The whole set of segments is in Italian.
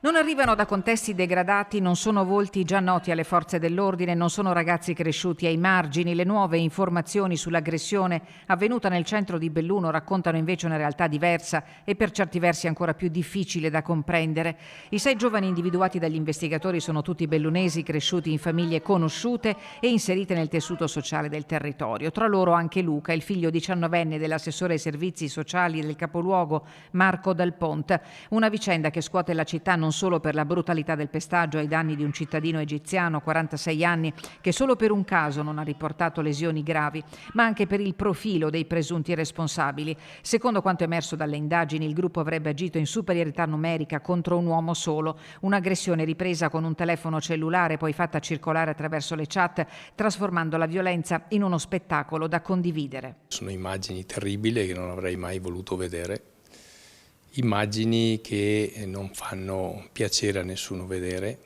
Non arrivano da contesti degradati, non sono volti già noti alle forze dell'ordine, non sono ragazzi cresciuti ai margini. Le nuove informazioni sull'aggressione avvenuta nel centro di Belluno raccontano invece una realtà diversa e per certi versi ancora più difficile da comprendere. I 6 giovani individuati dagli investigatori sono tutti bellunesi, cresciuti in famiglie conosciute e inserite nel tessuto sociale del territorio. Tra loro anche Luca, il figlio 19enne dell'assessore ai servizi sociali del capoluogo Marco Dal Pont. Una vicenda che scuote la città non solo per la brutalità del pestaggio ai danni di un cittadino egiziano, 46 anni, che solo per un caso non ha riportato lesioni gravi, ma anche per il profilo dei presunti responsabili. Secondo quanto emerso dalle indagini, il gruppo avrebbe agito in superiorità numerica contro un uomo solo, un'aggressione ripresa con un telefono cellulare poi fatta circolare attraverso le chat, trasformando la violenza in uno spettacolo da condividere. Sono immagini terribili che non avrei mai voluto vedere. Immagini che non fanno piacere a nessuno vedere,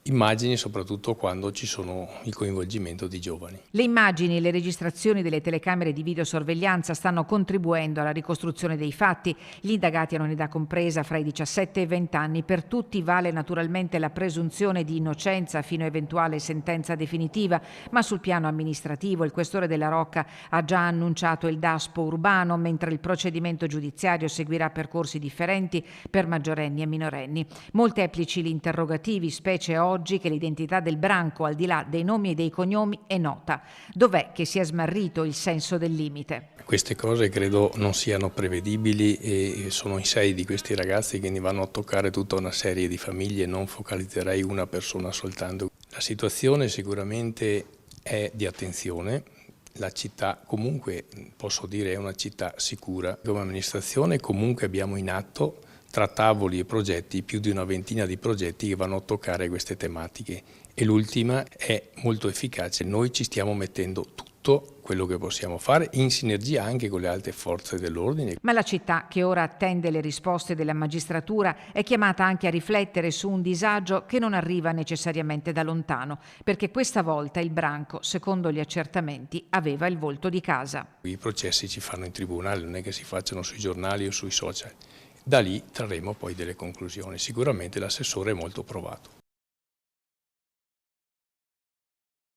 immagini soprattutto quando ci sono il coinvolgimento di giovani. Le immagini e le registrazioni delle telecamere di videosorveglianza stanno contribuendo alla ricostruzione dei fatti. Gli indagati hanno un'età compresa fra i 17 e i 20 anni. Per tutti vale naturalmente la presunzione di innocenza fino a eventuale sentenza definitiva, ma sul piano amministrativo il questore della Rocca ha già annunciato il daspo urbano, mentre il procedimento giudiziario seguirà percorsi differenti per maggiorenni e minorenni. Molteplici gli interrogativi, specie oggi che l'identità del branco, al di là dei nomi e dei cognomi, è nota. Dov'è che si è smarrito il senso del limite? Queste cose credo non siano prevedibili e sono i 6 di questi ragazzi che ne vanno a toccare tutta una serie di famiglie, non focalizzerei una persona soltanto. La situazione sicuramente è di attenzione. La città comunque, posso dire, è una città sicura. Come amministrazione comunque abbiamo in atto tra tavoli e progetti più di una ventina di progetti che vanno a toccare queste tematiche e l'ultima è molto efficace. Noi ci stiamo mettendo tutto quello che possiamo fare in sinergia anche con le altre forze dell'ordine. Ma la città, che ora attende le risposte della magistratura, è chiamata anche a riflettere su un disagio che non arriva necessariamente da lontano, perché questa volta il branco, secondo gli accertamenti, aveva il volto di casa. I processi si fanno in tribunale, non è che si facciano sui giornali o sui social. Da lì trarremo poi delle conclusioni. Sicuramente l'assessore è molto provato.